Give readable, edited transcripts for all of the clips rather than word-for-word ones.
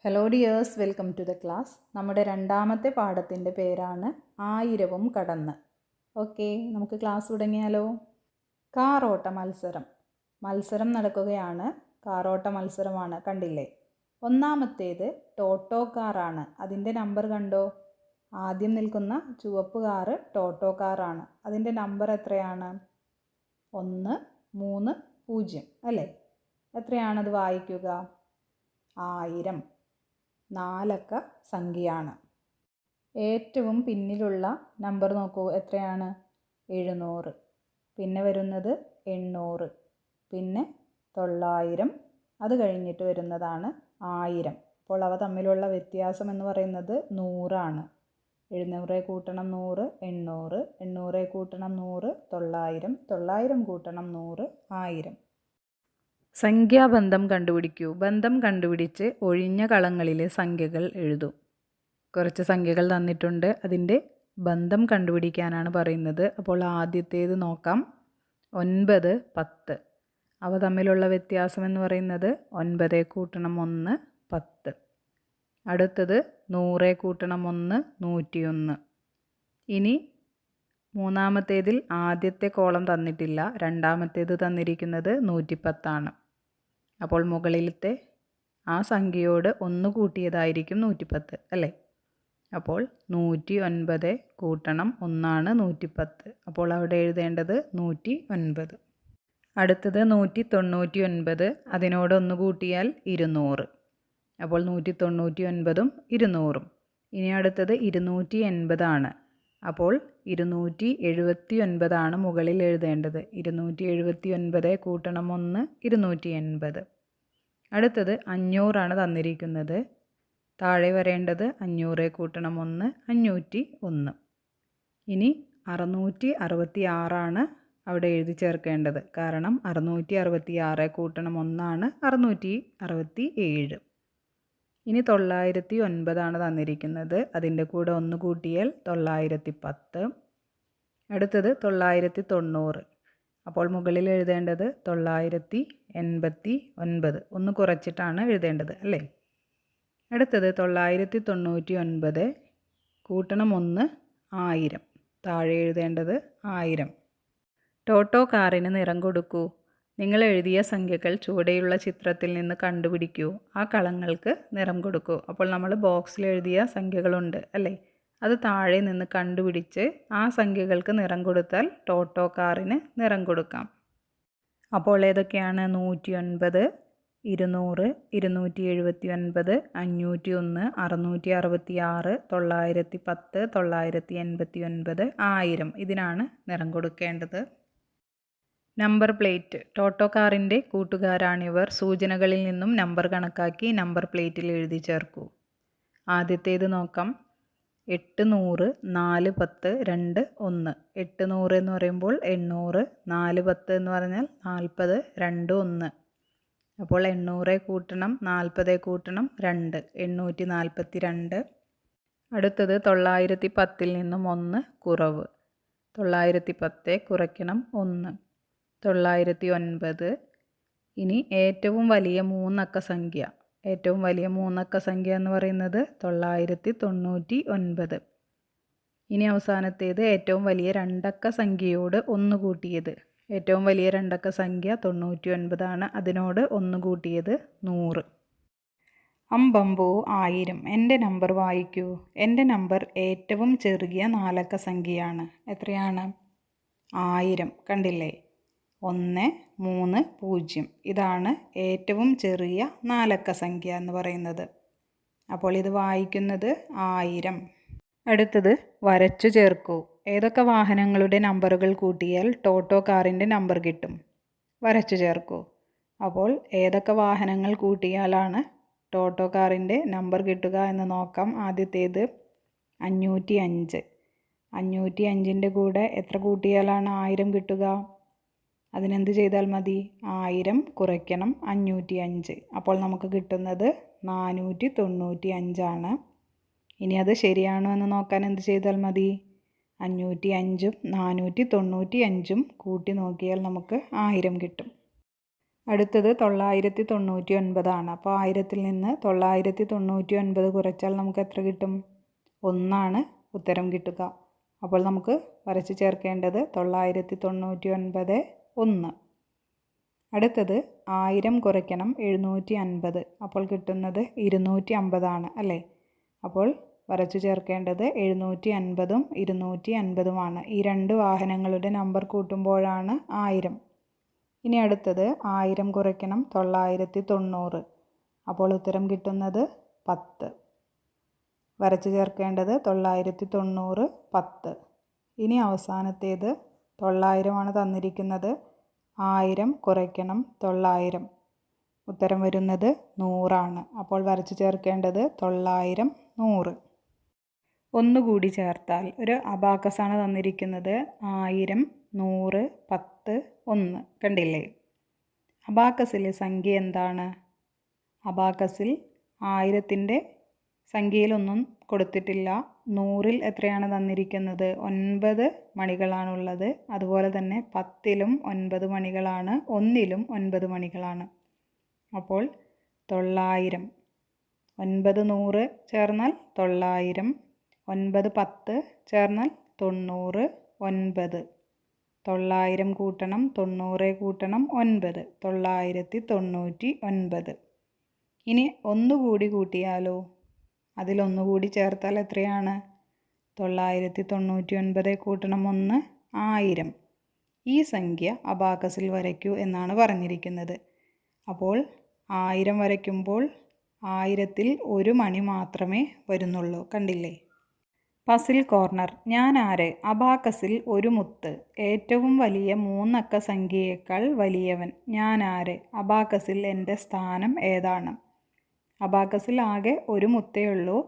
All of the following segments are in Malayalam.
Hello dears, welcome to the class. നമ്മുടെ രണ്ടാമത്തെ പാഠത്തിൻ്റെ പേരാണ് ആയിരവും കടന്ന്. ഓക്കെ, നമുക്ക് ക്ലാസ് തുടങ്ങിയാലോ. കാറോട്ട മത്സരം. മത്സരം നടക്കുകയാണ്. കാറോട്ട മത്സരമാണ്, കണ്ടില്ലേ. ഒന്നാമത്തേത് ടോട്ടോ കാറാണ്. അതിൻ്റെ നമ്പർ കണ്ടോ? ആദ്യം നിൽക്കുന്ന ചുവപ്പ് കാറ് ടോട്ടോ കാറാണ്. അതിൻ്റെ നമ്പർ എത്രയാണ്? 130 അല്ലേ? എത്രയാണത് വായിക്കുക? 1000. 4 അക്ക സംഖ്യയാണ്. ഏറ്റവും പിന്നിലുള്ള നമ്പർ നോക്കൂ, എത്രയാണ്? 700. പിന്നെ വരുന്നത് 800, പിന്നെ 900, അത് കഴിഞ്ഞിട്ട് വരുന്നതാണ് 1000. അപ്പോൾ അവ തമ്മിലുള്ള വ്യത്യാസം എന്ന് പറയുന്നത് 100 ആണ്. 700 കൂട്ടണം 100 800, 800 കൂട്ടണം 100 900, 900 കൂട്ടണം 100 1000. സംഖ്യാബന്ധം കണ്ടുപിടിക്കൂ. ബന്ധം കണ്ടുപിടിച്ച് ഒഴിഞ്ഞ കളങ്ങളിലെ സംഖ്യകൾ എഴുതൂ. കുറച്ച് സംഖ്യകൾ തന്നിട്ടുണ്ട്, അതിൻ്റെ ബന്ധം കണ്ടുപിടിക്കാനാണ് പറയുന്നത്. അപ്പോൾ ആദ്യത്തേത് നോക്കാം. 9, 10. അവ തമ്മിലുള്ള വ്യത്യാസം എന്ന് പറയുന്നത് 9 കൂട്ടണം 1 10. അടുത്തത് 100 കൂട്ടണം 1 101. ഇനി മൂന്നാമത്തേതിൽ ആദ്യത്തെ കോളം തന്നിട്ടില്ല, രണ്ടാമത്തേത് തന്നിരിക്കുന്നത് 110 ആണ്. അപ്പോൾ മുകളിലത്തെ ആ സംഖ്യയോട് 1 കൂട്ടിയതായിരിക്കും 110 അല്ലേ? അപ്പോൾ 109 കൂട്ടണം 1 ആണ് 110. അപ്പോൾ അവിടെ എഴുതേണ്ടത് 109. അടുത്തത് 199, അതിനോട് 1 കൂട്ടിയാൽ 200. അപ്പോൾ 199ഉം 200ഉം. ഇനി അടുത്തത് 280 ആണ്. അപ്പോൾ 279 ആണ് മുകളിൽ എഴുതേണ്ടത്. 279 കൂട്ടണം 1 280. അടുത്തത് 500 ആണ് തന്നിരിക്കുന്നത്. താഴെ വരേണ്ടത് 500 കൂട്ടണം 1 501. ഇനി 666 ആണ് അവിടെ എഴുതി ചേർക്കേണ്ടത്. കാരണം 666 കൂട്ടണം 1 ആണ് 667. ഇനി 909 ആണ് തന്നിരിക്കുന്നത്. അതിൻ്റെ കൂടെ 1 കൂട്ടിയാൽ 910. അടുത്തത് 990. അപ്പോൾ മുകളിൽ എഴുതേണ്ടത് 989. 1 കുറച്ചിട്ടാണ് എഴുതേണ്ടത് അല്ലേ? അടുത്തത് 999 കൂട്ടണം 1 1000. താഴെ എഴുതേണ്ടത് 1000. ടോട്ടോ കാറിന് നിറം കൊടുക്കൂ. നിങ്ങൾ എഴുതിയ സംഖ്യകൾ ചുവടെയുള്ള ചിത്രത്തിൽ നിന്ന് കണ്ടുപിടിക്കൂ. ആ കളങ്ങൾക്ക് നിറം കൊടുക്കൂ. അപ്പോൾ നമ്മൾ ബോക്സിൽ എഴുതിയ സംഖ്യകളുണ്ട് അല്ലേ? അത് താഴെ നിന്ന് കണ്ടുപിടിച്ച് ആ സംഖ്യകൾക്ക് നിറം കൊടുത്താൽ ടോട്ടോ കാറിന് നിറം കൊടുക്കാം. അപ്പോൾ ഏതൊക്കെയാണ്? 109, 200, 279, 501, 666, 910, 989, 1000. ഇതിനാണ് നിറം കൊടുക്കേണ്ടത്. Number plate. ടോട്ടോ കാറിൻ്റെ കൂട്ടുകാരാണിവർ. സൂചനകളിൽ നിന്നും നമ്പർ കണക്കാക്കി നമ്പർ പ്ലേറ്റിൽ എഴുതി ചേർക്കൂ. ആദ്യത്തേത് നോക്കാം. 800, 4 10, 2 1. 800 എന്ന് പറയുമ്പോൾ 800, 4 10 എന്ന് പറഞ്ഞാൽ 40, 2 1. അപ്പോൾ 800 കൂട്ടണം 40 കൂട്ടണം 2 842. അടുത്തത് 910 നിന്നും 1 കുറവ്. 910 കുറയ്ക്കണം 1 909. ഇനി ഏറ്റവും വലിയ 3 അക്ക സംഖ്യ. ഏറ്റവും വലിയ 3 അക്ക സംഖ്യ എന്ന് പറയുന്നത് 999. ഇനി അവസാനത്തേത് ഏറ്റവും വലിയ 2 അക്ക സംഖ്യയോട് 1 കൂട്ടിയത്. ഏറ്റവും വലിയ 2 അക്ക സംഖ്യ 99 ആണ്. അതിനോട് 1 കൂട്ടിയത് 100. അമ്പമ്പോ 1000. എൻ്റെ നമ്പർ വായിക്കൂ. എൻ്റെ നമ്പർ ഏറ്റവും ചെറിയ 4 അക്ക സംഖ്യയാണ്. എത്രയാണ്? 1000. കണ്ടില്ലേ? 130. ഇതാണ് ഏറ്റവും ചെറിയ 4 അക്ക സംഖ്യ എന്ന് പറയുന്നത്. അപ്പോൾ ഇത് വായിക്കുന്നത് 1000. അടുത്തത് വരച്ചു ചേർക്കൂ. ഏതൊക്കെ വാഹനങ്ങളുടെ നമ്പറുകൾ കൂട്ടിയാൽ ടോട്ടോ കാറിൻ്റെ നമ്പർ കിട്ടും? വരച്ചു ചേർക്കൂ. അപ്പോൾ ഏതൊക്കെ വാഹനങ്ങൾ കൂട്ടിയാലാണ് ടോട്ടോ കാറിൻ്റെ നമ്പർ കിട്ടുക എന്ന് നോക്കാം. ആദ്യത്തേത് 505. 505ൻ്റെ കൂടെ എത്ര കൂട്ടിയാലാണ് 1000 കിട്ടുക? അതിനെന്ത് ചെയ്താൽ മതി? 1000 കുറയ്ക്കണം 505. അപ്പോൾ നമുക്ക് കിട്ടുന്നത് 495 ആണ്. ഇനി അത് ശരിയാണോ എന്ന് നോക്കാൻ എന്ത് ചെയ്താൽ മതി? 505ഉം 495ഉം കൂട്ടി നോക്കിയാൽ നമുക്ക് 1000 കിട്ടും. അടുത്തത് 999 അപ്പോൾ 1000-ൽ നിന്ന് 999 കുറച്ചാൽ നമുക്ക് എത്ര കിട്ടും? 1 ഉത്തരം കിട്ടുക. അപ്പോൾ നമുക്ക് വരച്ച് ചേർക്കേണ്ടത് 999 1. അടുത്തത് 1000 കുറയ്ക്കണം 750, അപ്പോൾ കിട്ടുന്നത് 250 അല്ലേ? അപ്പോൾ വരച്ചു ചേർക്കേണ്ടത് 750-ഉം 250-ഉമാണ്. ഈ രണ്ട് വാഹനങ്ങളുടെ നമ്പർ കൂട്ടുമ്പോഴാണ് 1000. ഇനി അടുത്തത് 1000 കുറയ്ക്കണം 990, അപ്പോൾ ഉത്തരം കിട്ടുന്നത് 10. വരച്ചു ചേർക്കേണ്ടത് 990 10. ഇനി അവസാനത്തേത് 900 തന്നിരിക്കുന്നത്. 1000 കുറയ്ക്കണം 900, ഉത്തരം വരുന്നത് 100. അപ്പോൾ വരച്ചു ചേർക്കേണ്ടത് 900 100. ഒന്നുകൂടി ചേർത്താൽ ഒരു അബാക്കസാണ് തന്നിരിക്കുന്നത്. 1000 100 10 1. കണ്ടില്ലേ? അബാക്കസിലെ സംഖ്യ എന്താണ്? അബാക്കസിൽ 1000-ൻ്റെ സംഖ്യയിലൊന്നും കൊടുത്തിട്ടില്ല. 100-ൽ എത്രയാണ് തന്നിരിക്കുന്നത്? 9 മണികളാണുള്ളത്. അതുപോലെ തന്നെ 10-ലും 9 മണികളാണ്, 1-ലും 9 മണികളാണ്. അപ്പോൾ 900 9 100 ചേർന്നാൽ 900, 9 10 ചേർന്നാൽ 90, 9. 900 കൂട്ടണം 90 കൂട്ടണം 9, 999. ഇനി ഒന്നുകൂടി കൂട്ടിയാലോ? അതിലൊന്നുകൂടി ചേർത്താൽ എത്രയാണ്? 999 കൂട്ടണം 1 1000. ഈ സംഖ്യ അബാക്കസിൽ വരയ്ക്കൂ എന്നാണ് പറഞ്ഞിരിക്കുന്നത്. അപ്പോൾ 1000 വരയ്ക്കുമ്പോൾ 1000-ൽ 1 മണി മാത്രമേ വരുന്നുള്ളൂ. കണ്ടില്ലേ? Puzzle corner. ഞാൻ ആര്? അബാക്കസിൽ ഒരു മുത്ത്. ഏറ്റവും വലിയ 3 അക്ക സംഖ്യയേക്കാൾ വലിയവൻ. ഞാൻ ആര്? അബാക്കസിൽ എൻ്റെ സ്ഥാനം ഏതാണ്? അബാക്കസിൽ ആകെ ഒരു മുത്തേ ഉള്ളൂ.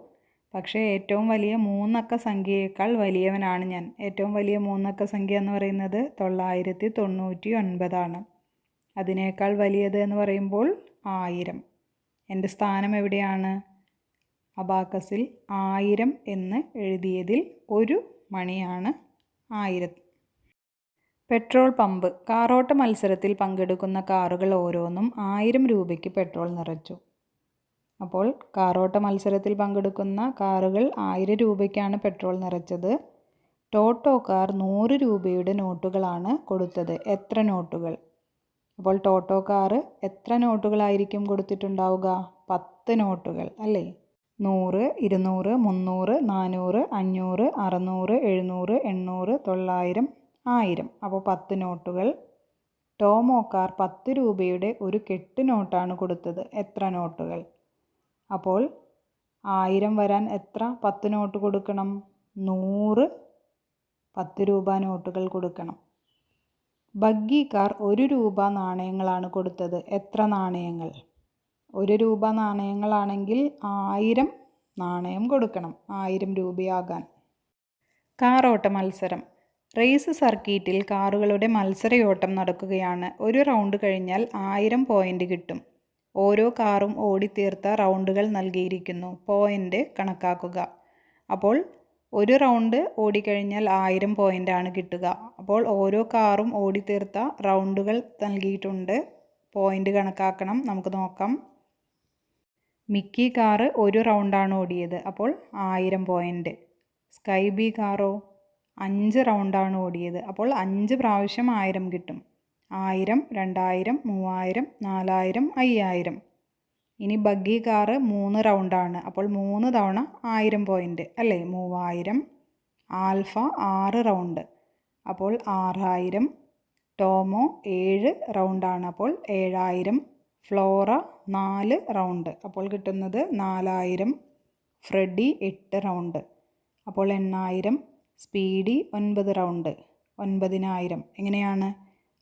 പക്ഷേ ഏറ്റവും വലിയ 3 അക്ക സംഖ്യയേക്കാൾ വലിയവനാണ് ഞാൻ. ഏറ്റവും വലിയ 3 അക്ക സംഖ്യ എന്ന് പറയുന്നത് 999. അതിനേക്കാൾ വലിയത് എന്ന് പറയുമ്പോൾ 1000. എൻ്റെ സ്ഥാനം എവിടെയാണ്? അബാക്കസിൽ 1000 എന്ന് എഴുതിയതിൽ 1 മണിയാണ് 1000. Petrol pump. കാറോട്ട മത്സരത്തിൽ പങ്കെടുക്കുന്ന കാറുകൾ ഓരോന്നും 1000 രൂപയ്ക്ക് പെട്രോൾ നിറച്ചു. അപ്പോൾ കാറോട്ട മത്സരത്തിൽ പങ്കെടുക്കുന്ന കാറുകൾ 1000 രൂപയ്ക്കാണ് പെട്രോൾ നിറച്ചത്. ടോട്ടോക്കാർ 100 രൂപയുടെ നോട്ടുകളാണ് കൊടുത്തത്. എത്ര നോട്ടുകൾ? അപ്പോൾ ടോട്ടോക്കാർ എത്ര നോട്ടുകളായിരിക്കും കൊടുത്തിട്ടുണ്ടാവുക? 10 നോട്ടുകൾ അല്ലേ? 100 200 300 400 500 600 700 800 900 1000. അപ്പോൾ 10 നോട്ടുകൾ. ടോമോക്കാർ 10 രൂപയുടെ ഒരു കെട്ട് നോട്ടാണ് കൊടുത്തത്. എത്ര നോട്ടുകൾ? അപ്പോൾ 1000 വരാൻ എത്ര 10 നോട്ട് കൊടുക്കണം? 100 10 രൂപ നോട്ടുകൾ കൊടുക്കണം. ബഗ്ഗിക്കാർ 1 രൂപ നാണയങ്ങളാണ് കൊടുത്തത്. എത്ര നാണയങ്ങൾ? 1 രൂപ നാണയങ്ങളാണെങ്കിൽ 1000 നാണയം കൊടുക്കണം 1000 രൂപയാകാൻ. കാറോട്ട മത്സരം. റേസ് സർക്കീറ്റിൽ കാറുകളുടെ മത്സരയോട്ടം നടക്കുകയാണ്. ഒരു റൗണ്ട് കഴിഞ്ഞാൽ 1000 പോയിൻ്റ് കിട്ടും. ഓരോ കാറും ഓടിത്തീർത്ത റൗണ്ടുകൾ നൽകിയിരിക്കുന്നു. പോയിൻ്റ് കണക്കാക്കുക. അപ്പോൾ ഒരു റൗണ്ട് ഓടിക്കഴിഞ്ഞാൽ 1000 പോയിൻ്റാണ് കിട്ടുക. അപ്പോൾ ഓരോ കാറും ഓടിത്തീർത്ത റൗണ്ടുകൾ നൽകിയിട്ടുണ്ട്. പോയിൻ്റ് കണക്കാക്കണം. നമുക്ക് നോക്കാം. മിക്കി കാറ് 1 റൗണ്ടാണ് ഓടിയത്. അപ്പോൾ 1000 പോയിൻ്റ്. സ്കൈ ബി കാറോ 5 റൗണ്ടാണ് ഓടിയത്. അപ്പോൾ 5 പ്രാവശ്യം 1000 കിട്ടും. 1000 2000 3000 4000 5000. ഇനി ബഗ്ഗി കാറ് 3 റൗണ്ടാണ്. അപ്പോൾ 3 തവണ 1000 പോയിൻ്റ് അല്ലേ? 3000. Alpha 6 round. അപ്പോൾ 6000. ടോമോ 7 റൗണ്ടാണ്. അപ്പോൾ 7000. Flora 4 round. അപ്പോൾ കിട്ടുന്നത് 4000. Freddy 8 round. അപ്പോൾ 8000. Speedy 9 round. 9000. എങ്ങനെയാണ്?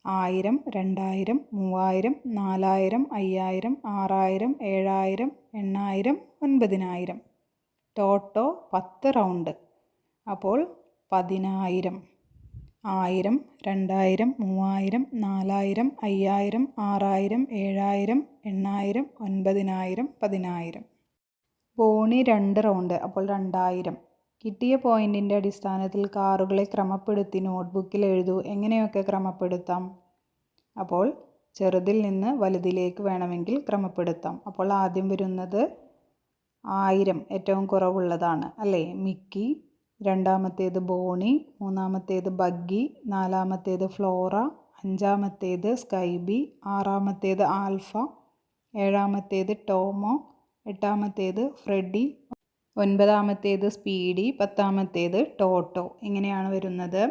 1000 2000 3000 4000 5000 6000 7000 8000 9000. ടോട്ടോ 10 റൗണ്ട്. അപ്പോൾ 10000. 1000 2000 3000 4000 5000 6000 7000 8000 9000 10000. ബോണി 2 റൗണ്ട്. അപ്പോൾ 2000. കിട്ടിയ പോയിൻറ്റിൻ്റെ അടിസ്ഥാനത്തിൽ കാറുകളെ ക്രമപ്പെടുത്തി നോട്ട്ബുക്കിൽ എഴുതൂ. എങ്ങനെയൊക്കെ ക്രമപ്പെടുത്താം? അപ്പോൾ ചെറുതിൽ നിന്ന് വലുതിലേക്ക് വേണമെങ്കിൽ ക്രമപ്പെടുത്താം. അപ്പോൾ ആദ്യം വരുന്നത് 1000 ഏറ്റവും കുറവുള്ളതാണ് അല്ലേ? മിക്കി, രണ്ടാമത്തേത് ബോണി, മൂന്നാമത്തേത് ബഗ്ഗി, നാലാമത്തേത് ഫ്ലോറ, അഞ്ചാമത്തേത് സ്കൈബി, ആറാമത്തേത് ആൽഫ, ഏഴാമത്തേത് ടോമോ, എട്ടാമത്തേത് ഫ്രെഡി, ഒൻപതാമത്തേത് സ്പീഡി, പത്താമത്തേത് ടോട്ടോ. ഇങ്ങനെയാണ് വരുന്നത്.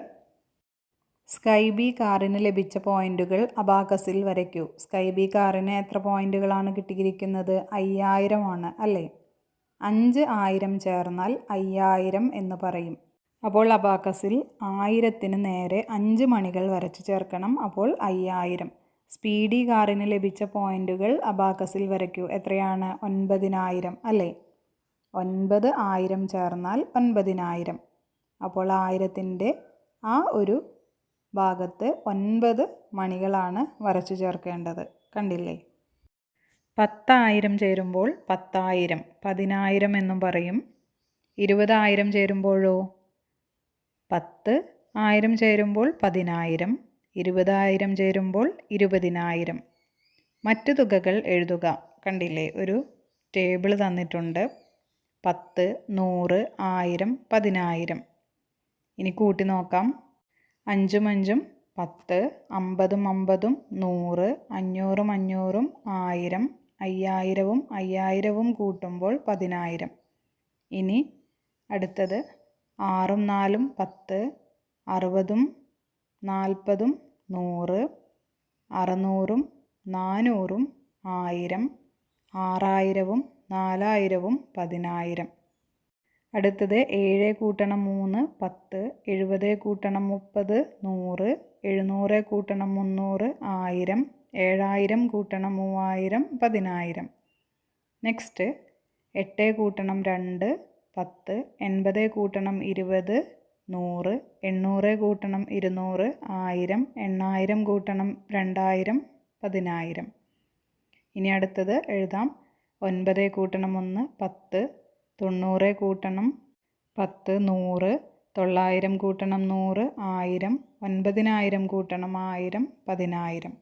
സ്കൈബി കാറിന് ലഭിച്ച പോയിന്റുകൾ അബാക്കസിൽ വരയ്ക്കൂ. സ്കൈബി കാറിന് എത്ര പോയിന്റുകളാണ് കിട്ടിയിരിക്കുന്നത്? 5000 ആണ് അല്ലേ? 5000 ചേർന്നാൽ 5000 എന്ന് പറയും. അപ്പോൾ അബാക്കസിൽ 1000ന് നേരെ 5 മണികൾ വരച്ച് ചേർക്കണം. അപ്പോൾ 5000. സ്പീഡി കാറിന് ലഭിച്ച പോയിന്റുകൾ അബാക്കസിൽ വരയ്ക്കൂ. എത്രയാണ്? 9000 അല്ലേ? 9000 ചേർന്നാൽ 9000. അപ്പോൾ 1000ൻ്റെ ആ ഒരു ഭാഗത്ത് 9 മണികളാണ് വരച്ചു ചേർക്കേണ്ടത്. കണ്ടില്ലേ? 10,000 ചേരുമ്പോൾ 10,000, 10,000 എന്നും പറയും. 20,000 ചേരുമ്പോഴോ? 10,000 ചേരുമ്പോൾ 10,000, 20,000 ചേരുമ്പോൾ 20,000. മറ്റു തുകകൾ എഴുതുക. കണ്ടില്ലേ? ഒരു ടേബിൾ തന്നിട്ടുണ്ട്. 10, 100, 1000, 10,000. ഇനി കൂട്ടി നോക്കാം. 5ഉം 5ഉം 10, 50ഉം 50ഉം 100, 500ഉം 500ഉം 1000, 5000ഉം 5000ഉം കൂട്ടുമ്പോൾ 10,000. ഇനി അടുത്തത് 6ഉം 4ഉം 10, 60ഉം 40ഉം 100, 600ഉം 400ഉം 1000, 6000ഉം 4000ഉം 10,000. അടുത്തത് 7 കൂട്ടണം 3 10, 70 കൂട്ടണം 30 100, 700 കൂട്ടണം 300 1000, 7000 കൂട്ടണം 3000 10,000. നെക്സ്റ്റ് 8 കൂട്ടണം 2 10, 80 കൂട്ടണം 20 100, 800 കൂട്ടണം 200 1000, 8000 കൂട്ടണം 2000 10,000. ഇനി അടുത്തത് എഴുതാം. 9 കൂട്ടണം 1 10, 90 കൂട്ടണം 10 100, 900 കൂട്ടണം 100 1000, 9000 കൂട്ടണം 1000 10,000.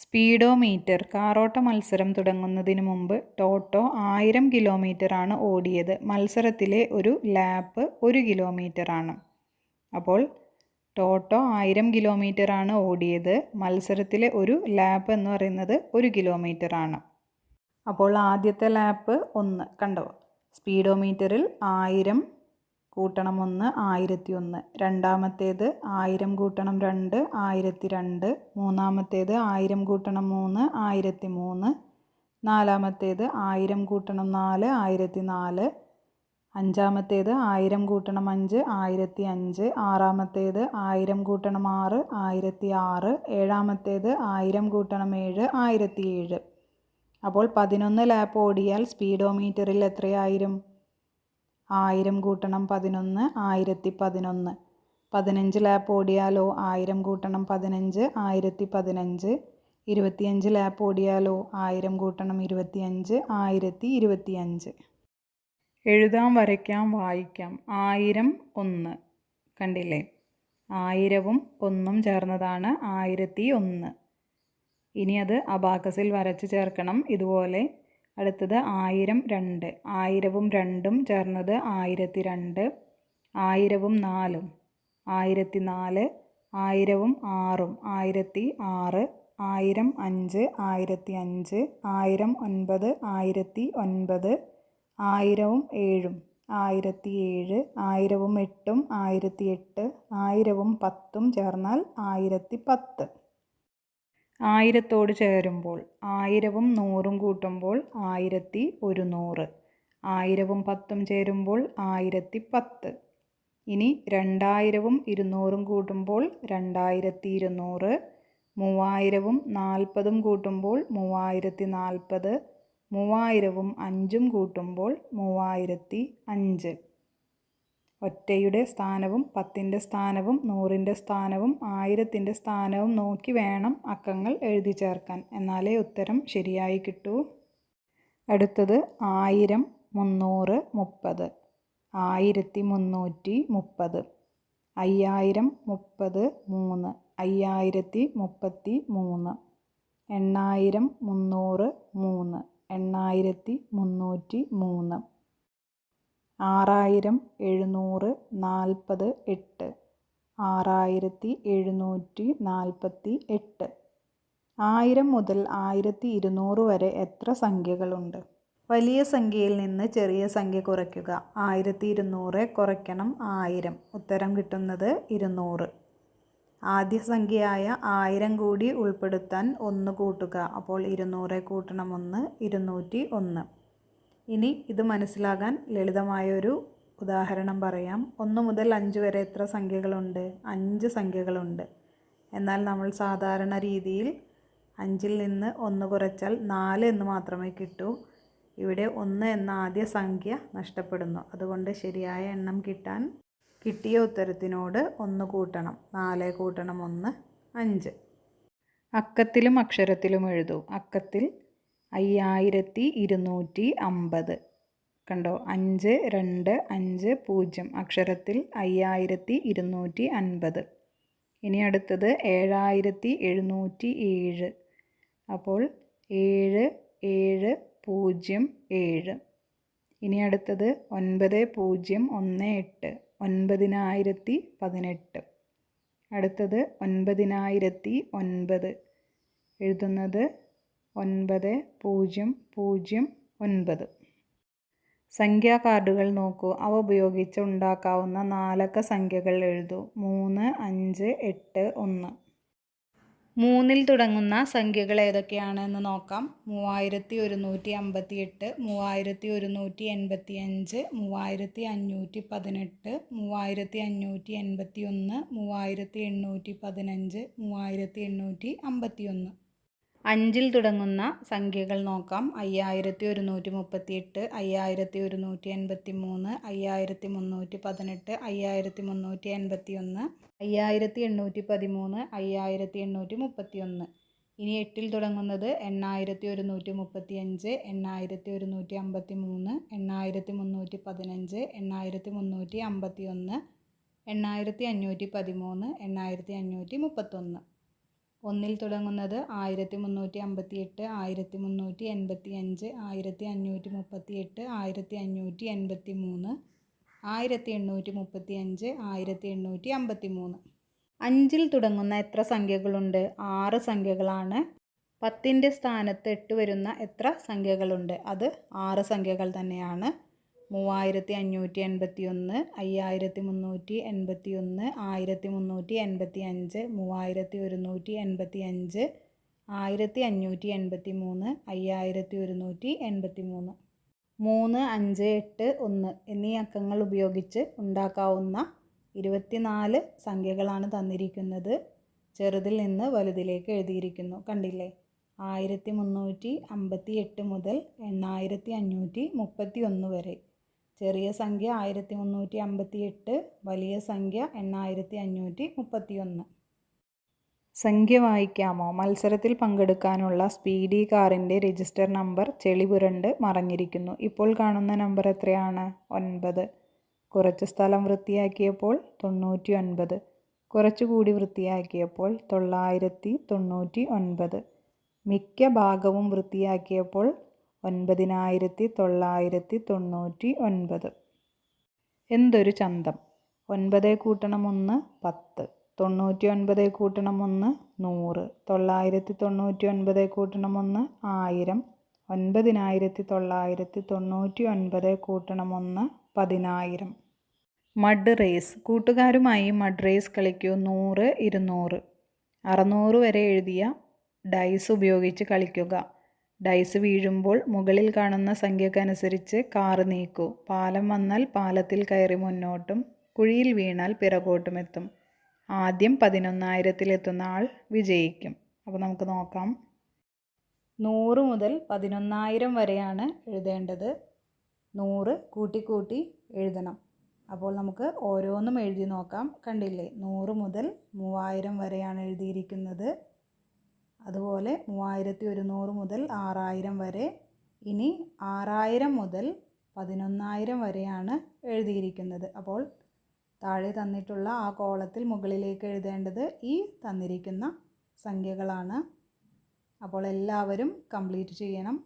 സ്പീഡോമീറ്റർ. കാറോട്ട മത്സരം തുടങ്ങുന്നതിന് മുമ്പ് ടോട്ടോ 1000 കിലോമീറ്ററാണ് ഓടിയത്. മത്സരത്തിലെ ഒരു ലാപ്പ് 1 കിലോമീറ്ററാണ്. അപ്പോൾ ടോട്ടോ 1000 കിലോമീറ്ററാണ് ഓടിയത്. മത്സരത്തിലെ ഒരു ലാപ്പ് എന്ന് പറയുന്നത് 1 കിലോമീറ്ററാണ്. അപ്പോൾ ആദ്യത്തെ ലാപ്പ് 1 കണ്ടോ? സ്പീഡോമീറ്ററിൽ 1000 കൂട്ടണം 1 1001, രണ്ടാമത്തേത് 1000 കൂട്ടണം 2 1002, മൂന്നാമത്തേത് 1000 കൂട്ടണം 3 1003, നാലാമത്തേത് 1000 കൂട്ടണം 4 1004, അഞ്ചാമത്തേത് 1000 കൂട്ടണം 5 1005, ആറാമത്തേത് 1000 കൂട്ടണം 6 1006, ഏഴാമത്തേത് 1000 കൂട്ടണം 7 1007. അപ്പോൾ 11 ലാപ്പ് ഓടിയാൽ സ്പീഡോമീറ്ററിൽ എത്രയായിരും? 1000 കൂട്ടണം 11 1011. 15 ലാപ്പ് ഓടിയാലോ? 1000 കൂട്ടണം 15 1015. 25 ലാപ്പ് ഓടിയാലോ? 1000 കൂട്ടണം 25 1025. എഴുതാം, വരയ്ക്കാം, വായിക്കാം. 1000 1 കണ്ടില്ലേ? 1000ഉം 1ഉം ചേർന്നതാണ് 1001. ഇനി അത് അബാക്കസിൽ വരച്ച് ചേർക്കണം ഇതുപോലെ. അടുത്തത് 1000 2, 1000ഉം 2ഉം ചേർന്നത് 1002, 1000ഉം 4ഉം 1004, 1000ഉം 6ഉം 1006, 1000 5 1005, 1000 9 1009, 1000ഉം 7ഉം 1007, 1000ഉം 8ഉം 1008, 1000ഉം 10ഉം ചേർന്നാൽ 1010. 1000ത്തോട് ചേരുമ്പോൾ 1000ഉം 100ഉം കൂട്ടുമ്പോൾ 1100, 1000ഉം 10ഉം ചേരുമ്പോൾ 1010. ഇനി 2000ഉം 200ഉം കൂട്ടുമ്പോൾ 2200, 3000ഉം 40ഉം കൂട്ടുമ്പോൾ 3040, 3000ഉം 5ഉം കൂട്ടുമ്പോൾ 3005. ഒറ്റയുടെ സ്ഥാനവും 10ൻ്റെ സ്ഥാനവും 100ൻ്റെ സ്ഥാനവും 1000ൻ്റെ സ്ഥാനവും നോക്കി വേണം അക്കങ്ങൾ എഴുതി ചേർക്കാൻ. എന്നാലേ ഉത്തരം ശരിയായി കിട്ടൂ. അടുത്തത് 1000 300 30, 1330, 5000 30 3, 5033, 8,000 300 3 8303 6,000 700 40 8 6,748 1000 മുതൽ 1200 വരെ എത്ര സംഖ്യകളുണ്ട്? വലിയ സംഖ്യയിൽ നിന്ന് ചെറിയ സംഖ്യ കുറയ്ക്കുക. 1200 കുറയ്ക്കണം 1000. ഉത്തരം കിട്ടുന്നത് 200. ആദ്യ സംഖ്യയായ 1000 കൂടി ഉൾപ്പെടുത്താൻ 1 കൂട്ടുക. അപ്പോൾ 200 കൂട്ടണം 1 201. ഇനി ഇത് മനസ്സിലാകാൻ ലളിതമായൊരു ഉദാഹരണം പറയാം. 1 മുതൽ 5 വരെ എത്ര സംഖ്യകളുണ്ട്? 5 സംഖ്യകളുണ്ട്. എന്നാൽ നമ്മൾ സാധാരണ രീതിയിൽ 5-ൽ നിന്ന് 1 കുറച്ചാൽ 4 എന്ന് മാത്രമേ കിട്ടൂ. ഇവിടെ 1 എന്ന ആദ്യ സംഖ്യ നഷ്ടപ്പെടുന്നു. അതുകൊണ്ട് ശരിയായ എണ്ണം കിട്ടാൻ കിട്ടിയ ഉത്തരത്തിനോട് 1 കൂട്ടണം. 4 കൂട്ടണം 1 5. അക്കത്തിലും അക്ഷരത്തിലും എഴുതൂ. അക്കത്തിൽ 5250. കണ്ടോ? 5 2 5 0. അക്ഷരത്തിൽ 5250. ഇനി അടുത്തത് 7707. അപ്പോൾ 7 7 0 7. ഇനി അടുത്തത് 9018. 9018. അടുത്തത് 9009. എഴുതുന്നത് 9009. സംഖ്യാ കാർഡുകൾ നോക്കൂ. അവ ഉപയോഗിച്ച് ഉണ്ടാക്കാവുന്ന 4 അക്ക സംഖ്യകൾ എഴുതൂ. 3 5 8 1. 3-ൽ തുടങ്ങുന്ന സംഖ്യകൾ ഏതൊക്കെയാണെന്ന് നോക്കാം. 3158, 3185, 3518, 3581, 3815, 3851. 5-ൽ തുടങ്ങുന്ന സംഖ്യകൾ നോക്കാം. 5138, 5183, 5318, 5381, 5813, 5831. ഇനി 8-ൽ തുടങ്ങുന്നത് 8135, 8153, 8315, 8351, 8513, 8531. 1-ൽ തുടങ്ങുന്നത് 1358, 1385, 1538, 1583, 1835, 1853. 5-ൽ തുടങ്ങുന്ന എത്ര സംഖ്യകളുണ്ട്? 6 സംഖ്യകളാണ്. 10-ൻ്റെ സ്ഥാനത്ത് 8 വരുന്ന എത്ര സംഖ്യകളുണ്ട്? അത് 6 സംഖ്യകൾ തന്നെയാണ്. 3581, 5381, 1385, 3185, 1583, 5183. 3 5 8 1 എന്നീ അക്കങ്ങൾ ഉപയോഗിച്ച് ഉണ്ടാക്കാവുന്ന 24 സംഖ്യകളാണ് തന്നിരിക്കുന്നത്. ചെറുതിൽ നിന്ന് വലുതിലേക്ക് എഴുതിയിരിക്കുന്നു. കണ്ടില്ലേ? 1358 മുതൽ 8531 വരെ. ചെറിയ സംഖ്യ 1358, വലിയ സംഖ്യ 8531. സംഖ്യ വായിക്കാമോ? മത്സരത്തിൽ പങ്കെടുക്കാനുള്ള സ്പീഡി കാറിൻ്റെ രജിസ്റ്റർ നമ്പർ ചെളി പുരണ്ട് മറഞ്ഞിരിക്കുന്നു. ഇപ്പോൾ കാണുന്ന നമ്പർ എത്രയാണ്? 9. കുറച്ച് സ്ഥലം വൃത്തിയാക്കിയപ്പോൾ 99. കുറച്ചുകൂടി വൃത്തിയാക്കിയപ്പോൾ 999. മിക്ക ഭാഗവും വൃത്തിയാക്കിയപ്പോൾ 9999. എന്തൊരു ചന്തം! 9 കൂട്ടണം 1 10, 99 കൂട്ടണം 1 100, 999 കൂട്ടണം 1 1000, 9999 കൂട്ടണം 1 10000. Mud raise. കൂട്ടുകാരുമായി മഡ് റേസ് കളിക്കൂ. 100 200. 600 വരെ എഴുതിയ ഡൈസ് ഉപയോഗിച്ച് കളിക്കുക. ഡൈസ് വീഴുമ്പോൾ മുകളിൽ കാണുന്ന സംഖ്യക്കനുസരിച്ച് കാറ് നീക്കൂ. പാലം വന്നാൽ പാലത്തിൽ കയറി മുന്നോട്ടും, കുഴിയിൽ വീണാൽ പിറകോട്ടുമെത്തും. ആദ്യം 11,000-ലെത്തുന്ന ആൾ വിജയിക്കും. അപ്പോൾ നമുക്ക് നോക്കാം. 100 മുതൽ 11,000 വരെയാണ് എഴുതേണ്ടത്. 100 കൂട്ടി എഴുതണം. അപ്പോൾ നമുക്ക് ഓരോന്നും എഴുതി നോക്കാം. കണ്ടില്ലേ? 100 മുതൽ 3000 വരെയാണ് എഴുതിയിരിക്കുന്നത്. അതുപോലെ 3100 മുതൽ 6000 വരെ. ഇനി 6000 മുതൽ 11,000 വരെയാണ് എഴുതിയിരിക്കുന്നത്. അപ്പോൾ താഴെ തന്നിട്ടുള്ള ആ കോളത്തിൽ മുകളിലേക്ക് എഴുതേണ്ടത് ഈ തന്നിരിക്കുന്ന സംഖ്യകളാണ്. അപ്പോൾ എല്ലാവരും കംപ്ലീറ്റ് ചെയ്യണം.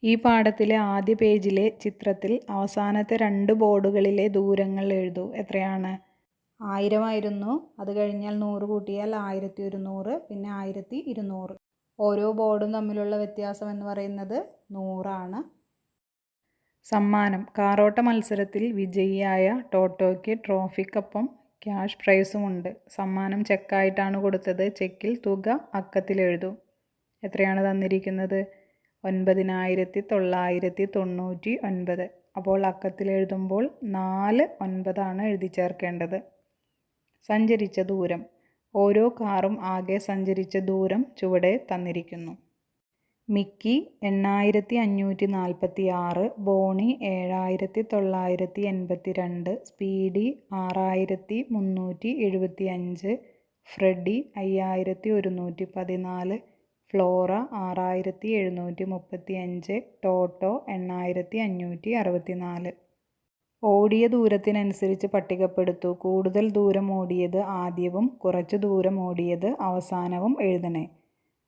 ഈ പാഠത്തിലെ ആദ്യ പേജിലെ ചിത്രത്തിൽ അവസാനത്തെ 2 ബോർഡുകളിലെ ദൂരങ്ങൾ എഴുതൂ. എത്രയാണ്? 1000 ആയിരുന്നു. അത് കഴിഞ്ഞാൽ 100 കൂട്ടിയാൽ 1100, പിന്നെ 1200. ഓരോ ബോർഡും തമ്മിലുള്ള വ്യത്യാസം എന്ന് പറയുന്നത് 100 ആണ്. സമ്മാനം: കാറോട്ട മത്സരത്തിൽ വിജയിയായ ടോട്ടോയ്ക്ക് ട്രോഫിക്കൊപ്പം ക്യാഷ് പ്രൈസുമുണ്ട്. സമ്മാനം ചെക്കായിട്ടാണ് കൊടുത്തത്. ചെക്കിൽ തുക അക്കത്തിൽ എഴുതൂ. എത്രയാണ് തന്നിരിക്കുന്നത്? 9999. അപ്പോൾ അക്കത്തിൽ എഴുതുമ്പോൾ 49 എഴുതി ചേർക്കേണ്ടത്. സഞ്ചരിച്ച ദൂരം: ഓരോ കാറും ആകെ സഞ്ചരിച്ച ദൂരം ചുവടെ തന്നിരിക്കുന്നു. Mickey 8546, Bonnie 7982, Speedy 6375, Freddy 5114, Flora 6735, Toto 8564. ഓടിയ ദൂരത്തിനനുസരിച്ച് പട്ടികപ്പെടുത്തൂ. കൂടുതൽ ദൂരം ഓടിയത് ആദ്യവും കുറച്ച് ദൂരം ഓടിയത് അവസാനവും എഴുതണേ.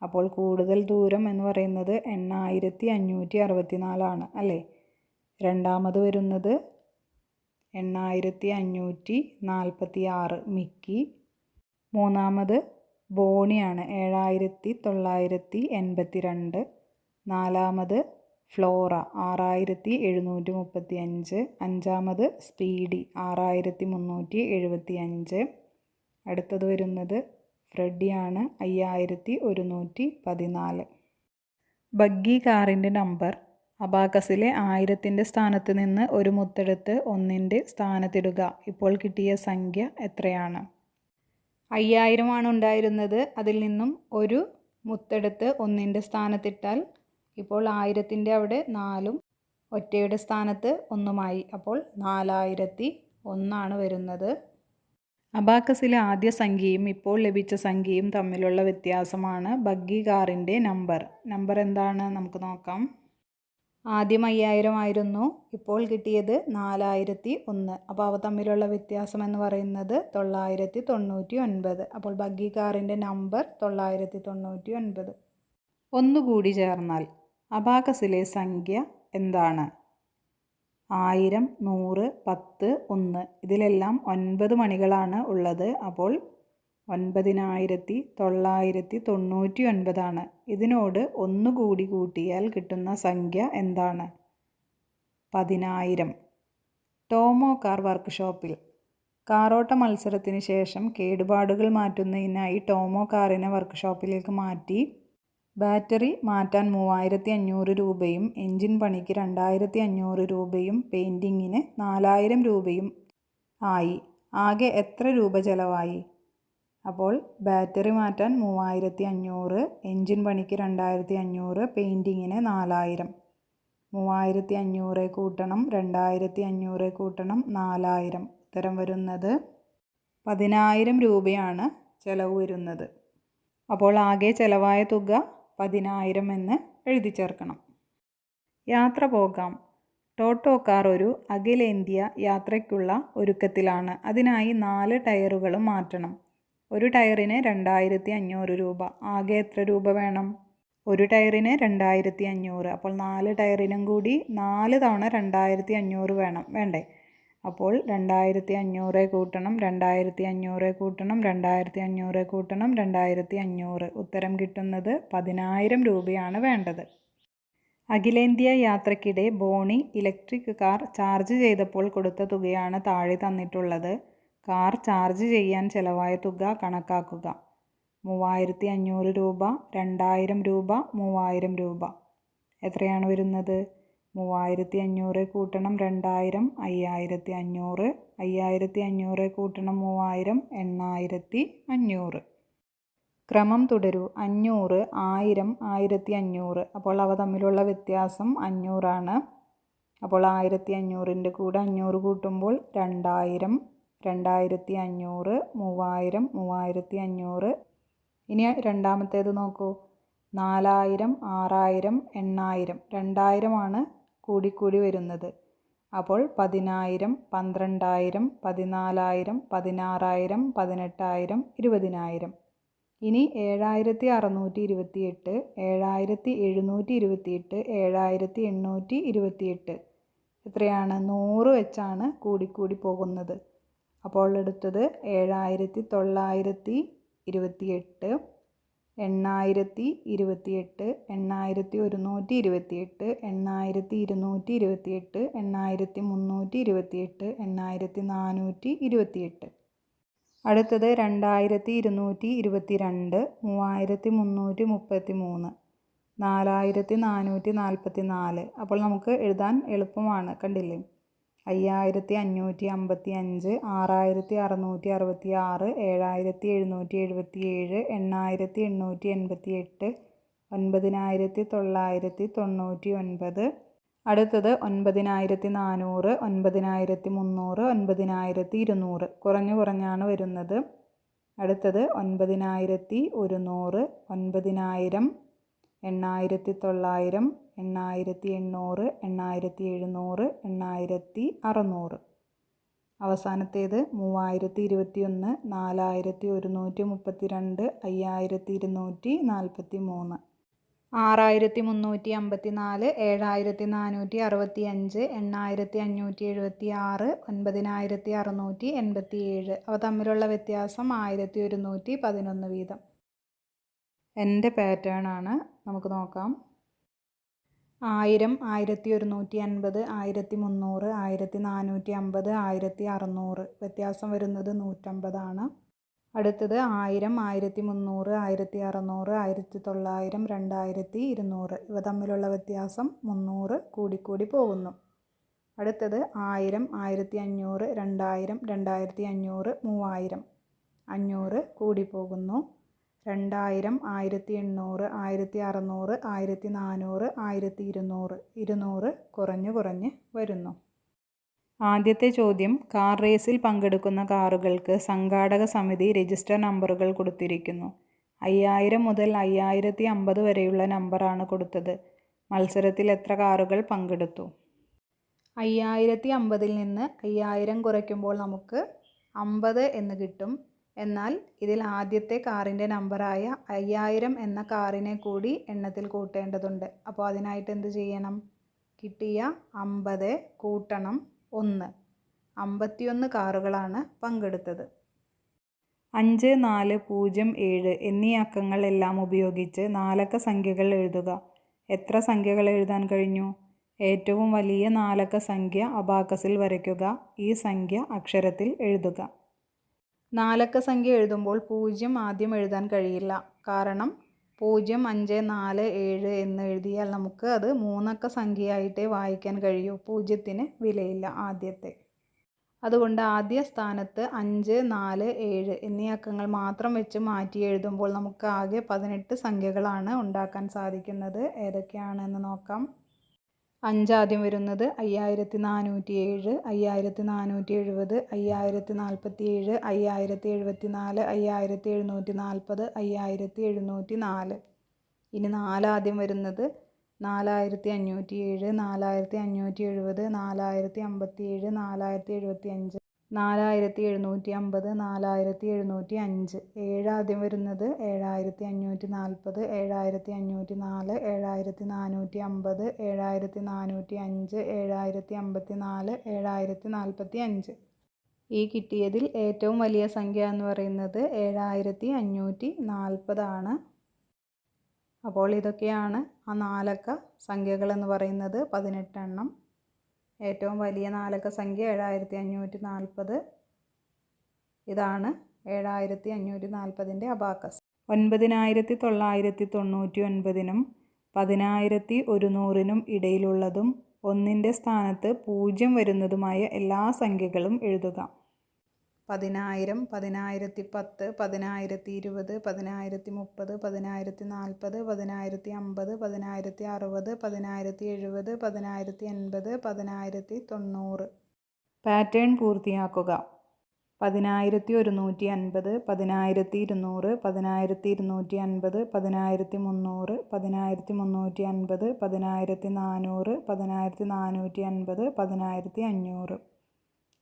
അപ്പോൾ കൂടുതൽ ദൂരം എന്ന് പറയുന്നത് 8564 അല്ലേ? രണ്ടാമത് വരുന്നത് 8546 മിക്കി. മൂന്നാമത് ബോണിയാണ് 7982. നാലാമത് ഫ്ലോറ 6735. അഞ്ചാമത് സ്പീഡി 6375. അടുത്തത് വരുന്നത് ഫ്രെഡിയാണ് 5114. ബഗ്ഗി കാറിൻ്റെ നമ്പർ അബാക്കസിലെ 1000ൻ്റെ സ്ഥാനത്ത് നിന്ന് ഒരു മുത്തെടുത്ത് 1ൻ്റെ സ്ഥാനത്തിടുക. ഇപ്പോൾ കിട്ടിയ സംഖ്യ എത്രയാണ്? 5000 ആണ് ഉണ്ടായിരുന്നത്. അതിൽ നിന്നും ഒരു മുത്തെടുത്ത് 1ൻ്റെ സ്ഥാനത്തിട്ടാൽ ഇപ്പോൾ 1000ൻ്റെ അവിടെ 4ഉം ഒറ്റയുടെ സ്ഥാനത്ത് 1ഉമായി. അപ്പോൾ 4001 വരുന്നത്. അബാക്കസിലെ ആദ്യ സംഖ്യയും ഇപ്പോൾ ലഭിച്ച സംഖ്യയും തമ്മിലുള്ള വ്യത്യാസമാണ് ബഗ്ഗി കാറിൻ്റെ നമ്പർ എന്താണ് നമുക്ക് നോക്കാം. ആദ്യം 5000 ആയിരുന്നു. ഇപ്പോൾ കിട്ടിയത് 4001. അപ്പോൾ അവ തമ്മിലുള്ള വ്യത്യാസം എന്ന് പറയുന്നത് 999. അപ്പോൾ ബഗ്ഗി കാറിൻ്റെ നമ്പർ 999. ഒന്നുകൂടി ചേർന്നാൽ അബാക്കസിലെ സംഖ്യ എന്താണ്? 1000, 100, 10, 1. ഇതിലെല്ലാം 9 മണികളാണ് ഉള്ളത്. അപ്പോൾ 9999. ഇതിനോട് ഒന്നുകൂടി കൂട്ടിയാൽ കിട്ടുന്ന സംഖ്യ എന്താണ്? 10000. ടോമോ കാർ വർക്ക്ഷോപ്പിൽ കാറോട്ട മത്സരത്തിന് ശേഷം കേടുപാടുകൾ മാറ്റുന്നതിനായി ടോമോ കാറിനെ വർക്ക്ഷോപ്പിലേക്ക് മാറ്റി. ബാറ്ററി മാറ്റാൻ 3500 രൂപയും എൻജിൻ പണിക്ക് 2500 രൂപയും പെയിൻറ്റിങ്ങിന് 4000 രൂപയും ആയി. ആകെ എത്ര രൂപ ചിലവായി? അപ്പോൾ ബാറ്ററി മാറ്റാൻ 3500, എൻജിൻ പണിക്ക് 2500, പെയിൻറ്റിങ്ങിന് 4000. 3500 കൂട്ടണം 2500 കൂട്ടണം 4000. ഉത്തരം വരുന്നത് 10000 രൂപയാണ് ചിലവ് വരുന്നത്. അപ്പോൾ ആകെ ചിലവായ തുക 10000 എന്ന് എഴുതി ചേർക്കണം. യാത്ര പോകാം. ടോട്ടോ കാർ ഒരു അഖിലേന്ത്യാ യാത്രയ്ക്കുള്ള ഒരുക്കത്തിലാണ്. അതിനായി 4 ടയറുകളും മാറ്റണം. ഒരു ടയറിന് 2500 രൂപ. ആകെ എത്ര രൂപ വേണം? ഒരു ടയറിന് 2500. അപ്പോൾ 4 ടയറിനും കൂടി 4 തവണ 2500 വേണ്ടേ? അപ്പോൾ 2500 കൂട്ടണം 2500 കൂട്ടണം 2500 കൂട്ടണം 2500. ഉത്തരം കിട്ടുന്നത് 10000 രൂപയാണ് വേണ്ടത്. അഖിലേന്ത്യാ യാത്രയ്ക്കിടെ ബോണി ഇലക്ട്രിക് കാർ ചാർജ് ചെയ്തപ്പോൾ കൊടുത്ത തുകയാണ് താഴെ തന്നിട്ടുള്ളത്. കാർ ചാർജ് ചെയ്യാൻ ചിലവായ തുക കണക്കാക്കുക. 3500 രൂപ, 2000 രൂപ, 3000 രൂപ. എത്രയാണ് വരുന്നത്? 3500 കൂട്ടണം 2000 5500. 5500 കൂട്ടണം 3000 8500. ക്രമം തുടരൂ. 500, 1000, 1500. അപ്പോൾ അവ തമ്മിലുള്ള വ്യത്യാസം 500 ആണ്. അപ്പോൾ 1500ൻ്റെ കൂടെ 500 കൂട്ടുമ്പോൾ 2000, 2500, 3000, 3500. ഇനി രണ്ടാമത്തേത് നോക്കൂ. 4000, 6000, 8000. 2000 ആണ് കൂടിക്കൂടി വരുന്നത്. അപ്പോൾ 10000, 12000, 14000, 16000, 18000, 20000. ഇനി 7628, 7728, 7828 എത്രയാണ്? 100 വെച്ചാണ് കൂടിക്കൂടി പോകുന്നത്. അപ്പോൾ എടുത്തത് 7928, 8028, 8128, 8228, 8228, 8328, 8428. അടുത്തത് 2222, 3333, 4444. അപ്പോൾ നമുക്ക് എഴുതാൻ എളുപ്പമാണ്, കണ്ടില്ലേ? 5555, 6666, 7777, 8888, 9999. അടുത്തത് 9400, 9300, 9200. കുറഞ്ഞു കുറഞ്ഞാണ് വരുന്നത്. അടുത്തത് 9100, 9000, 8900, 8800, 8700, 8600. അവസാനത്തേത് 3021, 4132, 5243. 6354, 7465, 8576, 9687. അവ തമ്മിലുള്ള വ്യത്യാസം 1111 വീതം. എൻ്റെ പാറ്റേൺ ആണ്, നമുക്ക് നോക്കാം. 1000, 1150, 1300, 1450, 1600. വ്യത്യാസം വരുന്നത് 150 ആണ്. അടുത്തത് 1000, 1300, 1600, 1900, 2200. ഇവ തമ്മിലുള്ള വ്യത്യാസം 300 കൂടിക്കൂടി പോകുന്നു. അടുത്തത് 1000, 1500, 2000, 2500, 3000. 500 കൂടിപ്പോകുന്നു. 2000, 1800, 1600, 1400, 1200. 200 കുറഞ്ഞു കുറഞ്ഞ് വരുന്നു. ആദ്യത്തെ ചോദ്യം, കാർ റേസിൽ പങ്കെടുക്കുന്ന കാറുകൾക്ക് സംഘാടക സമിതി രജിസ്റ്റർ നമ്പറുകൾ കൊടുത്തിരിക്കുന്നു. 5000 മുതൽ 5050 വരെയുള്ള നമ്പറാണ് കൊടുത്തത്. മത്സരത്തിൽ എത്ര കാറുകൾ പങ്കെടുത്തു? 5050 നിന്ന് 5000 കുറയ്ക്കുമ്പോൾ നമുക്ക് 50 എന്ന് കിട്ടും. എന്നാൽ ഇതിൽ ആദ്യത്തെ കാറിൻ്റെ നമ്പറായ 5000 എന്ന കാറിനെ കൂടി എണ്ണത്തിൽ കൂട്ടേണ്ടതുണ്ട്. അപ്പോൾ അതിനായിട്ട് എന്ത് ചെയ്യണം? കിട്ടിയ 50 കൂട്ടണം 1. 51 കാറുകളാണ് പങ്കെടുത്തത്. 5, 4, 0, 7 എന്നീ അക്കങ്ങൾ എല്ലാം ഉപയോഗിച്ച് 4 അക്ക സംഖ്യകൾ എഴുതുക. എത്ര സംഖ്യകൾ എഴുതാൻ കഴിഞ്ഞു? ഏറ്റവും വലിയ 4 അക്ക സംഖ്യ അബാക്കസിൽ വരയ്ക്കുക. ഈ സംഖ്യ അക്ഷരത്തിൽ എഴുതുക. 4 അക്ക സംഖ്യ എഴുതുമ്പോൾ 0 ആദ്യം എഴുതാൻ കഴിയില്ല. കാരണം 0, 5, 4, 7 എന്ന് എഴുതിയാൽ നമുക്ക് അത് 3 അക്ക സംഖ്യയായിട്ടേ വായിക്കാൻ കഴിയൂ. 0-ന് വിലയില്ല ആദ്യത്തെ. അതുകൊണ്ട് ആദ്യ സ്ഥാനത്ത് 5, 4, 7 എന്നീ അക്കങ്ങൾ മാത്രം വെച്ച് മാറ്റി എഴുതുമ്പോൾ നമുക്ക് ആകെ 18 സംഖ്യകളാണ് ഉണ്ടാക്കാൻ സാധിക്കുന്നത്. ഏതൊക്കെയാണെന്ന് നോക്കാം. 5 ആദ്യം വരുന്നത് 5407, 5470, 5047, 5074, 5740, 5704. ഇനി 4 ആദ്യം വരുന്നത് 4507, 4570, 4057, 4075, 4750, 4705. 7 ആദ്യം വരുന്നത് 7540, 7504, 7450, 7405, 7054, 7045. ഈ കിട്ടിയതിൽ ഏറ്റവും വലിയ സംഖ്യ എന്ന് പറയുന്നത് 7540 ആണ്. അപ്പോൾ ഇതൊക്കെയാണ് ആ 4 അക്ക സംഖ്യകളെന്ന് പറയുന്നത്. 18 എണ്ണം. ഏറ്റവും വലിയ 4 അക്ക സംഖ്യ 7540. ഇതാണ് 7540ൻ്റെ അബാക്കസ്. 9999-നും 10100-നും ഇടയിലുള്ളതും 1ൻ്റെ സ്ഥാനത്ത് 0 വരുന്നതുമായ എല്ലാ സംഖ്യകളും എഴുതുക. 10000, 10010, 10020, 10030, 10040, 10050, 10060, 10070, 10080, 10090. പാറ്റേൺ പൂർത്തിയാക്കുക. 10150, 10200, 10250, 10300, 10350, 10400, 14450, 10500.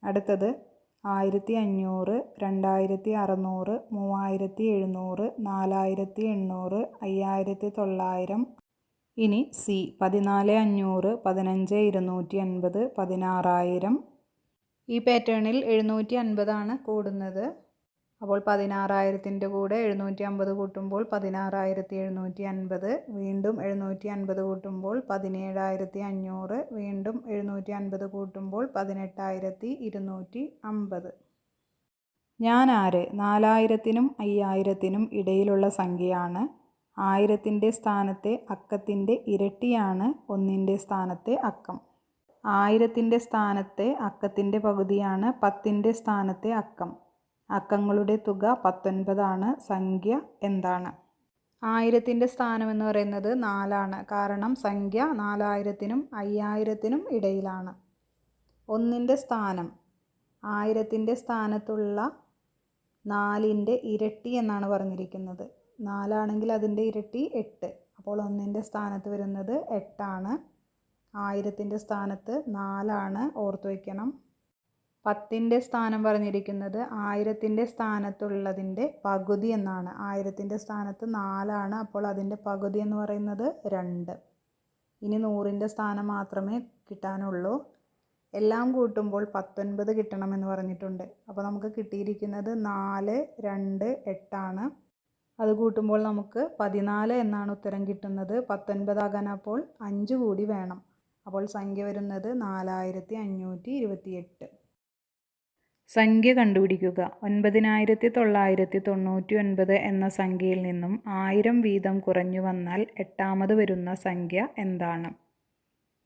അടുത്തത് 1500, 2600, 3700, 4800, 5900. ഇനി സി 14500, 15250, 16000. ഈ പാറ്റേണിൽ 750 കൂടുന്നത്. അപ്പോൾ 16000ൻ്റെ കൂടെ 750 കൂട്ടുമ്പോൾ 16750, വീണ്ടും 750 കൂട്ടുമ്പോൾ 17500, വീണ്ടും 750 കൂട്ടുമ്പോൾ 18250. ഞാൻ ആര് 4000നും 5000നും ഇടയിലുള്ള സംഖ്യയാണ്. 1000ൻ്റെ സ്ഥാനത്തെ അക്കത്തിൻ്റെ ഇരട്ടിയാണ് 1ൻ്റെ സ്ഥാനത്തെ അക്കം. 1000ൻ്റെ സ്ഥാനത്തെ അക്കത്തിൻ്റെ പകുതിയാണ് 10ൻ്റെ സ്ഥാനത്തെ അക്കം. അക്കങ്ങളുടെ തുക 19 ആണ്. സംഖ്യ എന്താണ്? 1000ൻ്റെ സ്ഥാനം എന്ന് പറയുന്നത് 4 കാരണം സംഖ്യ 4000നും 5000നും ഇടയിലാണ്. 1ൻ്റെ സ്ഥാനം 1000ൻ്റെ സ്ഥാനത്തുള്ള 4ൻ്റെ ഇരട്ടി എന്നാണ് പറഞ്ഞിരിക്കുന്നത്. 4 ആണെങ്കിൽ അതിൻ്റെ ഇരട്ടി 8. അപ്പോൾ 1ൻ്റെ സ്ഥാനത്ത് വരുന്നത് 8 ആണ്. 1000ൻ്റെ സ്ഥാനത്ത് 4 ആണ്, ഓർത്തു വയ്ക്കണം. 10ൻ്റെ സ്ഥാനം പറഞ്ഞിരിക്കുന്നത് 1000ൻ്റെ സ്ഥാനത്തുള്ളതിൻ്റെ പകുതി എന്നാണ്. 1000ൻ്റെ സ്ഥാനത്ത് 4 ആണ്, അപ്പോൾ അതിൻ്റെ പകുതി എന്ന് പറയുന്നത് 2. ഇനി 100ൻ്റെ സ്ഥാനം മാത്രമേ കിട്ടാനുള്ളൂ. എല്ലാം കൂട്ടുമ്പോൾ 19 കിട്ടണമെന്ന് പറഞ്ഞിട്ടുണ്ട്. അപ്പോൾ നമുക്ക് കിട്ടിയിരിക്കുന്നത് 4, 2, 8 ആണ്. അത് കൂട്ടുമ്പോൾ നമുക്ക് 14 എന്നാണ് ഉത്തരം കിട്ടുന്നത്. 19 ആകാൻ അപ്പോൾ 5 കൂടി വേണം. അപ്പോൾ സംഖ്യ വരുന്നത് 4528. സംഖ്യ കണ്ടുപിടിക്കുക. 9999 എന്ന സംഖ്യയിൽ നിന്നും 1000 വീതം കുറഞ്ഞു വന്നാൽ എട്ടാമത് വരുന്ന സംഖ്യ എന്താണ്?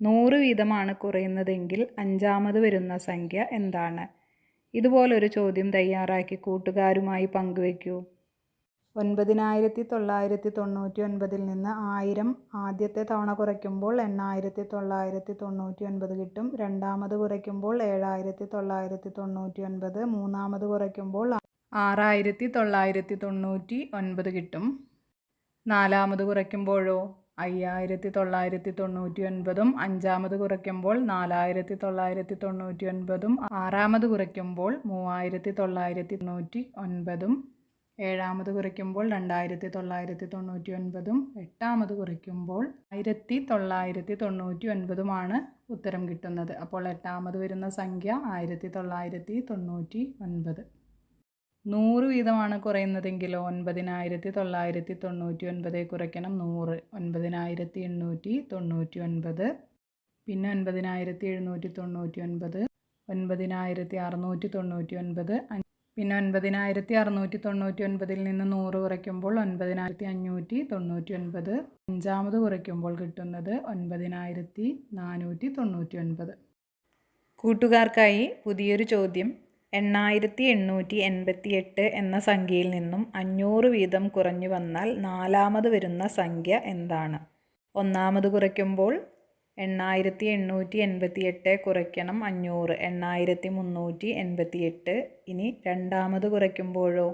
100 വീതമാണ് കുറയുന്നതെങ്കിൽ അഞ്ചാമത് വരുന്ന സംഖ്യ എന്താണ്? ഇതുപോലൊരു ചോദ്യം തയ്യാറാക്കി കൂട്ടുകാരുമായി പങ്കുവയ്ക്കൂ. 9999 നിന്ന് 1000 ആദ്യത്തെ തവണ കുറയ്ക്കുമ്പോൾ 8999 കിട്ടും. രണ്ടാമത് കുറയ്ക്കുമ്പോൾ 7999, മൂന്നാമത് കുറയ്ക്കുമ്പോൾ 6999 കിട്ടും. നാലാമത് കുറയ്ക്കുമ്പോഴോ 5999, അഞ്ചാമത് കുറയ്ക്കുമ്പോൾ 4999, ആറാമത് കുറയ്ക്കുമ്പോൾ 3999, ഏഴാമത് കുറയ്ക്കുമ്പോൾ 2999, എട്ടാമത് കുറയ്ക്കുമ്പോൾ 1999 ഉത്തരം കിട്ടുന്നത്. അപ്പോൾ എട്ടാമത് വരുന്ന സംഖ്യ 1999. 100 വീതമാണ് കുറയുന്നതെങ്കിലോ 9999 കുറയ്ക്കണം 100, 9899, പിന്നെ 9799, 9699, പിന്നെ 9699 നിന്ന് 100 കുറയ്ക്കുമ്പോൾ 9599, അഞ്ചാമത് കുറയ്ക്കുമ്പോൾ കിട്ടുന്നത് 9499. കൂട്ടുകാർക്കായി പുതിയൊരു ചോദ്യം. 8888 എന്ന സംഖ്യയിൽ നിന്നും 500 വീതം കുറഞ്ഞു വന്നാൽ നാലാമത് വരുന്ന സംഖ്യ എന്താണ്? ഒന്നാമത് കുറയ്ക്കുമ്പോൾ 8888 കുറയ്ക്കണം 500, 8388. ഇനി രണ്ടാമത് കുറയ്ക്കുമ്പോഴോ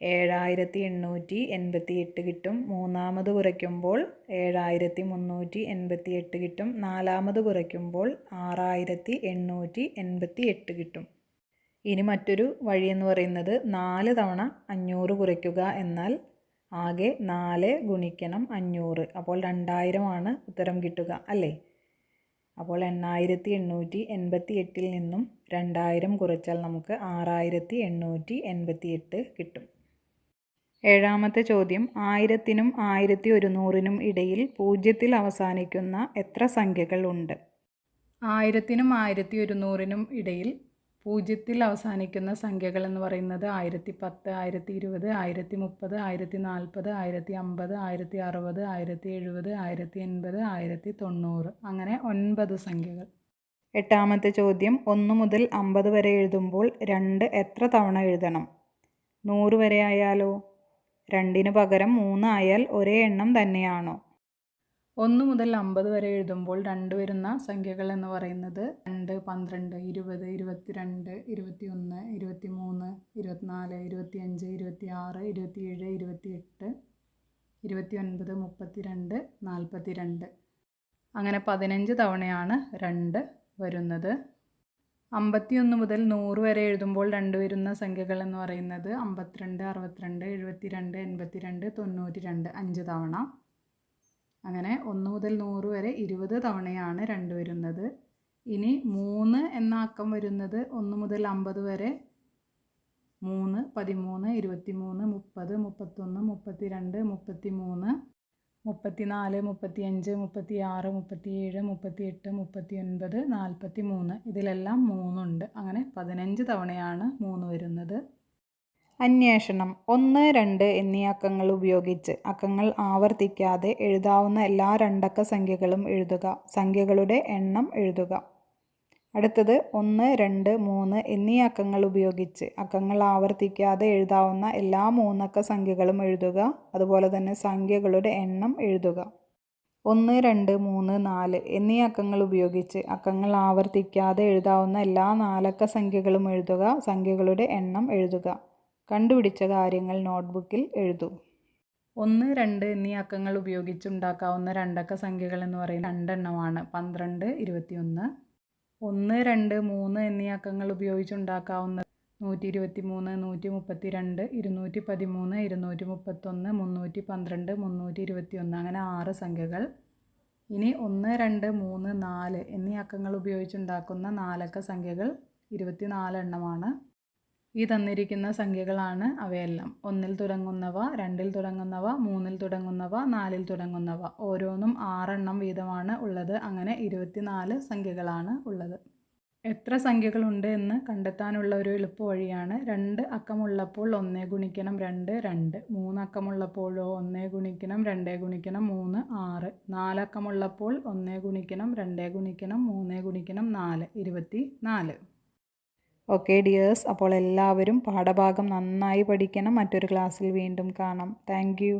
7888 കിട്ടും. മൂന്നാമത് കുറയ്ക്കുമ്പോൾ 7388 കിട്ടും. നാലാമത് കുറയ്ക്കുമ്പോൾ 6888 കിട്ടും. ഇനി മറ്റൊരു വഴിയെന്ന് പറയുന്നത് 4 തവണ 500 കുറയ്ക്കുക. എന്നാൽ ആകെ 4 ഗുണിക്കണം 500, അപ്പോൾ 2000 ഉത്തരം കിട്ടുക അല്ലേ? അപ്പോൾ 8888 നിന്നും 2000 കുറച്ചാൽ നമുക്ക് 6888 കിട്ടും. ഏഴാമത്തെ ചോദ്യം. 1000നും 1100നും ഇടയിൽ 0ൽ അവസാനിക്കുന്ന എത്ര സംഖ്യകൾ ഉണ്ട്? 1000നും 1100നും ഇടയിൽ 0ൽ അവസാനിക്കുന്ന സംഖ്യകൾ എന്ന് പറയുന്നത് 1010, 1020, 1030, 1040, 1050, 1060, 1070, 1080, 1090, അങ്ങനെ 9 സംഖ്യകൾ. എട്ടാമത്തെ ചോദ്യം. 1 മുതൽ 50 വരെ എഴുതുമ്പോൾ 2 എത്ര തവണ എഴുതണം? 100 വരെ ആയാലോ? 2ന് പകരം 3 ആയാൽ ഒരേ എണ്ണം തന്നെയാണോ? 1 മുതൽ 50 വരെ എഴുതുമ്പോൾ 2 വരുന്ന സംഖ്യകൾ എന്ന് പറയുന്നത് 2, 12, 20, 22, 21, 23, 24, 25, 26, 27, 28, 29, 32, 42. അങ്ങനെ 15 തവണയാണ് 2 വരുന്നത്. 51 മുതൽ 100 വരെ എഴുതുമ്പോൾ വരുന്ന സംഖ്യകൾ എന്ന് പറയുന്നത് 52, 62, 72, 82, 92 5 തവണ. അങ്ങനെ 1 മുതൽ 100 വരെ 20 തവണയാണ് 2 വരുന്നത്. ഇനി 3 എന്ന അക്കം വരുന്നത് 1 മുതൽ 50 വരെ 3, 13, 23, 30, 31, 32, 33, 34, 35, 36, 37, 38, 39, 43 ഇതിലെല്ലാം 3 ഉണ്ട്. അങ്ങനെ 15 തവണയാണ് 3 വരുന്നത്. അന്വേഷണം. 1, 2 എന്നീ അക്കങ്ങൾ ഉപയോഗിച്ച് അക്കങ്ങൾ ആവർത്തിക്കാതെ എഴുതാവുന്ന എല്ലാ രണ്ടക്ക സംഖ്യകളും എഴുതുക. സംഖ്യകളുടെ എണ്ണം എഴുതുക. അടുത്തത് 1, 2, 3 എന്നീ അക്കങ്ങൾ ഉപയോഗിച്ച് അക്കങ്ങൾ ആവർത്തിക്കാതെ എഴുതാവുന്ന എല്ലാ മൂന്നക്ക സംഖ്യകളും എഴുതുക. അതുപോലെ തന്നെ സംഖ്യകളുടെ എണ്ണം എഴുതുക. 1, 2, 3, 4 എന്നീ അക്കങ്ങൾ ഉപയോഗിച്ച് അക്കങ്ങൾ ആവർത്തിക്കാതെ എഴുതാവുന്ന എല്ലാ നാലക്ക സംഖ്യകളും എഴുതുക. സംഖ്യകളുടെ എണ്ണം എഴുതുക. കണ്ടുപിടിച്ച കാര്യങ്ങൾ നോട്ട്ബുക്കിൽ എഴുതൂ. 1, 2 എന്നീ അക്കങ്ങൾ ഉപയോഗിച്ചുണ്ടാക്കാവുന്ന രണ്ടക്ക സംഖ്യകൾ എന്ന് പറയുന്നത് 2 എണ്ണമാണ്. 12, 21. 1, 2, 3 എന്നീ അക്കങ്ങൾ ഉപയോഗിച്ചുണ്ടാക്കാവുന്ന 123, 132, 213, 231, 312, 321 അങ്ങനെ 6 സംഖ്യകൾ. ഇനി 1, 2, 3, 4 എന്നീ അക്കങ്ങൾ ഉപയോഗിച്ചുണ്ടാക്കുന്ന നാലക്ക സംഖ്യകൾ 24 എണ്ണമാണ്. ഈ തന്നിരിക്കുന്ന സംഖ്യകളാണ് അവയെല്ലാം. 1-ൽ തുടങ്ങുന്നവ, 2-ൽ തുടങ്ങുന്നവ, 3-ൽ തുടങ്ങുന്നവ, 4-ൽ തുടങ്ങുന്നവ. ഓരോന്നും 6 എണ്ണം വീതമാണ് ഉള്ളത്. അങ്ങനെ 24 സംഖ്യകളാണ് ഉള്ളത്. എത്ര സംഖ്യകളുണ്ട് എന്ന് കണ്ടെത്താനുള്ള ഒരു എളുപ്പവഴിയാണ് 2 അക്കമുള്ളപ്പോൾ 1 ഗുണിക്കണം 2 2, 3 അക്കമുള്ളപ്പോഴോ 1 ഗുണിക്കണം 2 ഗുണിക്കണം 3 6, 4 അക്കമുള്ളപ്പോൾ 1 ഗുണിക്കണം 2 ഗുണിക്കണം 3 ഗുണിക്കണം 4 24. ഓക്കെ ഡിയേഴ്സ്, അപ്പോൾ എല്ലാവരും പാഠഭാഗം നന്നായി പഠിക്കണം. മറ്റൊരു ക്ലാസ്സിൽ വീണ്ടും കാണാം. Thank you.